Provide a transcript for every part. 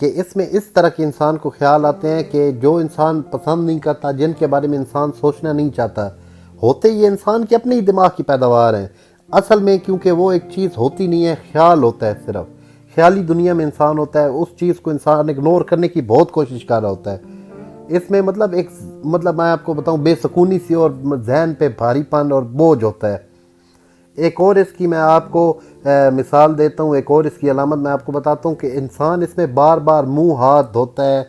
کہ اس میں اس طرح کے انسان کو خیال آتے ہیں کہ جو انسان پسند نہیں کرتا، جن کے بارے میں انسان سوچنا نہیں چاہتا، ہوتے یہ انسان کے اپنے ہی دماغ کی پیداوار ہیں اصل میں، کیونکہ وہ ایک چیز ہوتی نہیں ہے، خیال ہوتا ہے، صرف خیالی دنیا میں انسان ہوتا ہے، اس چیز کو انسان اگنور کرنے کی بہت کوشش کر رہا ہوتا ہے۔ اس میں مطلب میں آپ کو بتاؤں بے سکونی سی اور ذہن پہ بھاری پن اور بوجھ ہوتا ہے۔ ایک اور اس کی میں آپ کو مثال دیتا ہوں، ایک اور اس کی علامت میں آپ کو بتاتا ہوں کہ انسان اس میں بار بار منہ ہاتھ دھوتا ہے،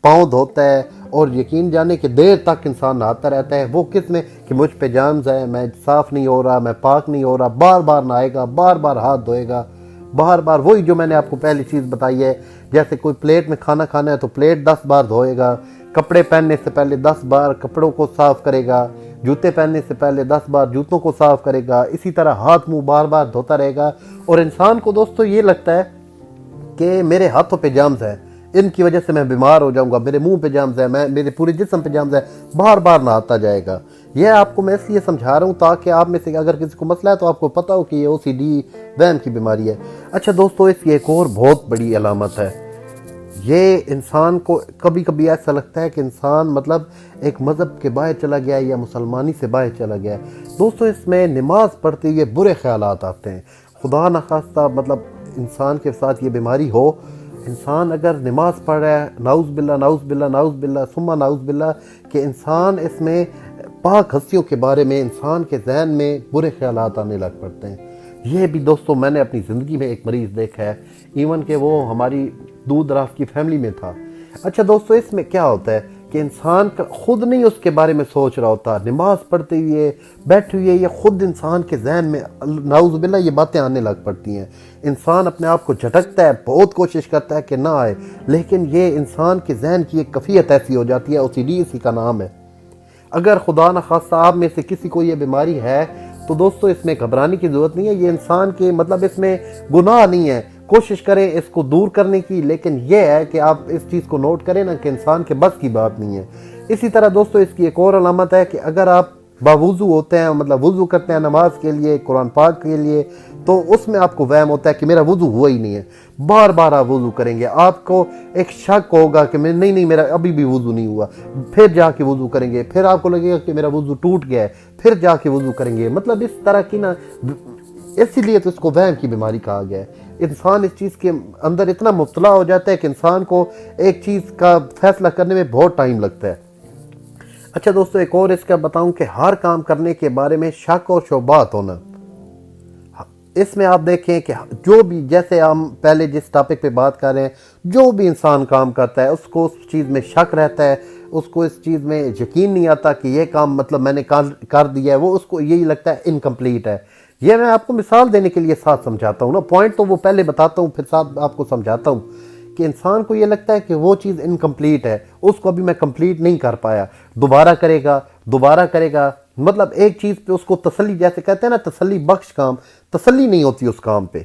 پاؤں دھوتا ہے، اور یقین جانے کہ دیر تک انسان نہاتا رہتا ہے۔ وہ کس میں کہ مجھ پہ جرمز ہے، میں صاف نہیں ہو رہا، میں پاک نہیں ہو رہا، بار بار نہائے گا، بار بار ہاتھ دھوئے گا، بار بار وہی جو میں نے آپ کو پہلی چیز بتائی ہے، جیسے کوئی پلیٹ میں کھانا کھانا ہے تو پلیٹ 10 بار دھوئے گا، کپڑے پہننے سے پہلے 10 بار کپڑوں کو صاف کرے گا، جوتے پہننے سے پہلے 10 بار جوتوں کو صاف کرے گا، اسی طرح ہاتھ منہ بار بار دھوتا رہے گا۔ اور انسان کو دوستو یہ لگتا ہے کہ میرے ہاتھوں پہ جرمز ہے، ان کی وجہ سے میں بیمار ہو جاؤں گا، میرے منہ پہ جرمز ہے، میرے پورے جسم پہ جرمز ہے، بار بار نہاتا جائے گا۔ یہ آپ کو میں اس لیے سمجھا رہا ہوں تاکہ آپ میں سے اگر کسی کو مسئلہ ہے تو آپ کو پتہ ہو کہ یہ OCD وہم کی بیماری ہے۔ اچھا دوستو، اس کی ایک اور بہت بڑی علامت ہے، یہ انسان کو کبھی کبھی ایسا لگتا ہے کہ انسان مطلب ایک مذہب کے باہر چلا گیا ہے یا مسلمانی سے باہر چلا گیا ہے۔ دوستو اس میں نماز پڑھتے ہوئے برے خیالات آتے ہیں، خدا نخواستہ مطلب انسان کے ساتھ یہ بیماری ہو، انسان اگر نماز پڑھ رہا ہے، نعوذ باللہ نعوذ باللہ نعوذ باللہ ثم نعوذ باللہ، کہ انسان اس میں پاک ہستیوں کے بارے میں انسان کے ذہن میں برے خیالات آنے لگ پڑتے ہیں۔ یہ بھی دوستو میں نے اپنی زندگی میں ایک مریض دیکھا ہے، ایون کہ وہ ہماری دور دراز کی فیملی میں تھا۔ اچھا دوستو، اس میں کیا ہوتا ہے کہ انسان کا خود نہیں اس کے بارے میں سوچ رہا ہوتا، نماز پڑھتے ہوئے بیٹھے ہوئے یہ خود انسان کے ذہن میں نعوذ باللہ یہ باتیں آنے لگ پڑتی ہیں۔ انسان اپنے آپ کو جھٹکتا ہے، بہت کوشش کرتا ہے کہ نہ آئے، لیکن یہ انسان کے ذہن کی ایک کیفیت ایسی ہو جاتی ہے، OCD اسی کا نام ہے۔ اگر خدا نخواستہ آپ میں سے کسی کو یہ بیماری ہے تو دوستو اس میں گھبرانے کی ضرورت نہیں ہے، یہ انسان کے مطلب اس میں گناہ نہیں ہے، کوشش کریں اس کو دور کرنے کی، لیکن یہ ہے کہ آپ اس چیز کو نوٹ کریں نا کہ انسان کے بس کی بات نہیں ہے۔ اسی طرح دوستو اس کی ایک اور علامت ہے کہ اگر آپ باوضو ہوتے ہیں، مطلب وضو کرتے ہیں نماز کے لیے، قرآن پاک کے لیے، تو اس میں آپ کو وہم ہوتا ہے کہ میرا وضو ہوا ہی نہیں ہے، بار بار آپ وضو کریں گے، آپ کو ایک شک ہوگا کہ نہیں میرا ابھی بھی وضو نہیں ہوا، پھر جا کے وضو کریں گے، پھر آپ کو لگے گا کہ میرا وضو ٹوٹ گیا ہے، پھر جا کے وضو کریں گے، مطلب اس طرح کی نا، اسی لیے تو اس کو وہم کی بیماری کہا گیا ہے۔ انسان اس چیز کے اندر اتنا مبتلا ہو جاتا ہے کہ انسان کو ایک چیز کا فیصلہ کرنے میں بہت ٹائم لگتا ہے۔ اچھا دوستو، ایک اور اس کا بتاؤں کہ ہر کام کرنے کے بارے میں شک اور شبہات ہونا۔ اس میں آپ دیکھیں کہ جو بھی، جیسے ہم پہلے جس ٹاپک پہ بات کر رہے ہیں، جو بھی انسان کام کرتا ہے اس کو اس چیز میں شک رہتا ہے، اس کو اس چیز میں یقین نہیں آتا کہ یہ کام مطلب میں نے کر دیا ہے، وہ اس کو یہی لگتا ہے انکمپلیٹ ہے۔ یہ میں آپ کو مثال دینے کے لیے ساتھ سمجھاتا ہوں نا، پوائنٹ تو وہ پہلے بتاتا ہوں پھر ساتھ آپ کو سمجھاتا ہوں کہ انسان کو یہ لگتا ہے کہ وہ چیز انکمپلیٹ ہے، اس کو ابھی میں کمپلیٹ نہیں کر پایا، دوبارہ کرے گا، مطلب ایک چیز پہ اس کو تسلی، جیسے کہتے ہیں نا تسلی بخش کام، تسلی نہیں ہوتی اس کام پہ۔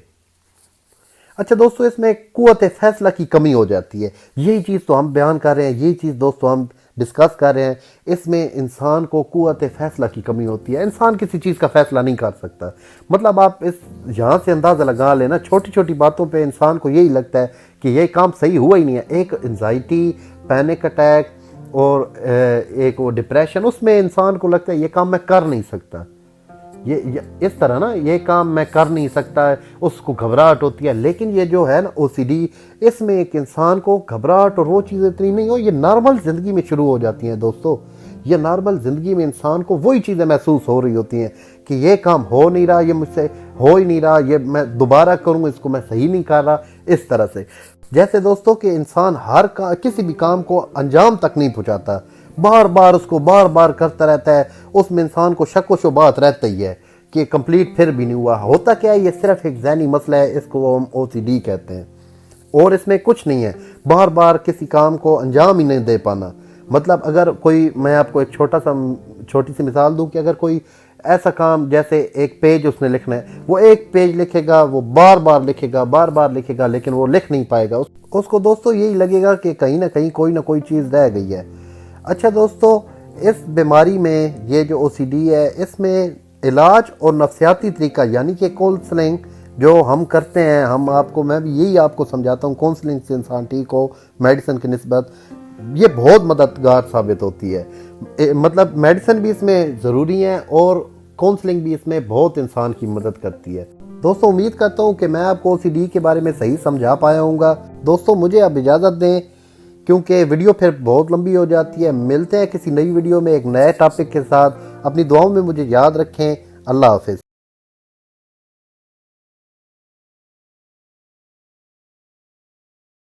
اچھا دوستو، اس میں قوت فیصلہ کی کمی ہو جاتی ہے، یہی چیز تو ہم بیان کر رہے ہیں، یہی چیز دوستو ہم ڈسکس کر رہے ہیں۔ اس میں انسان کو قوت فیصلہ کی کمی ہوتی ہے، انسان کسی چیز کا فیصلہ نہیں کر سکتا۔ مطلب آپ یہاں سے اندازہ لگا لینا، چھوٹی چھوٹی باتوں پہ انسان کو یہی لگتا ہے کہ یہ کام صحیح ہوا ہی نہیں ہے۔ ایک انزائٹی، پینک اٹیک اور ایک وہ ڈپریشن، اس میں انسان کو لگتا ہے یہ کام میں کر نہیں سکتا، یہ اس طرح نا، یہ کام میں کر نہیں سکتا ہے، اس کو گھبراہٹ ہوتی ہے۔ لیکن یہ جو ہے نا OCD، اس میں ایک انسان کو گھبراہٹ اور وہ چیزیں اتنی نہیں ہو، یہ نارمل زندگی میں شروع ہو جاتی ہیں دوستو۔ یہ نارمل زندگی میں انسان کو وہی چیزیں محسوس ہو رہی ہوتی ہیں کہ یہ کام ہو نہیں رہا، یہ مجھ سے ہو ہی نہیں رہا، یہ میں دوبارہ کروں، اس کو میں صحیح نہیں کر رہا، اس طرح سے۔ جیسے دوستو کہ انسان کسی بھی کام کو انجام تک نہیں پہنچاتا، بار بار اس کو بار بار کرتا رہتا ہے، اس میں انسان کو شک و شبہات رہتا ہی ہے کہ کمپلیٹ پھر بھی نہیں ہوا۔ ہوتا کیا ہے، یہ صرف ایک ذہنی مسئلہ ہے، اس کو ہم OCD کہتے ہیں، اور اس میں کچھ نہیں ہے، بار بار کسی کام کو انجام ہی نہیں دے پانا۔ مطلب اگر کوئی، میں آپ کو ایک چھوٹی سی مثال دوں کہ اگر کوئی ایسا کام، جیسے ایک پیج اس نے لکھنا ہے، وہ ایک پیج لکھے گا، وہ بار بار لکھے گا، لیکن وہ لکھ نہیں پائے گا، اس کو دوستو یہی لگے گا کہ کہیں نہ کہیں کوئی نہ کوئی چیز رہ گئی ہے۔ اچھا دوستو، اس بیماری میں یہ جو OCD ہے، اس میں علاج اور نفسیاتی طریقہ یعنی کہ کونسلنگ جو ہم کرتے ہیں، میں بھی یہی آپ کو سمجھاتا ہوں، کونسلنگ سے انسان ٹھیک ہو میڈیسن کی نسبت، یہ بہت مددگار ثابت ہوتی ہے۔ مطلب میڈیسن بھی اس میں ضروری ہے اور کونسلنگ بھی اس میں بہت انسان کی مدد کرتی ہے۔ دوستو امید کرتا ہوں کہ میں آپ کو OCD کے بارے میں صحیح سمجھا پایا ہوں گا۔ دوستو مجھے اب اجازت دیں کیونکہ ویڈیو پھر بہت لمبی ہو جاتی ہے۔ ملتے ہیں کسی نئی ویڈیو میں ایک نئے ٹاپک کے ساتھ۔ اپنی دعاؤں میں مجھے یاد رکھیں۔ اللہ حافظ۔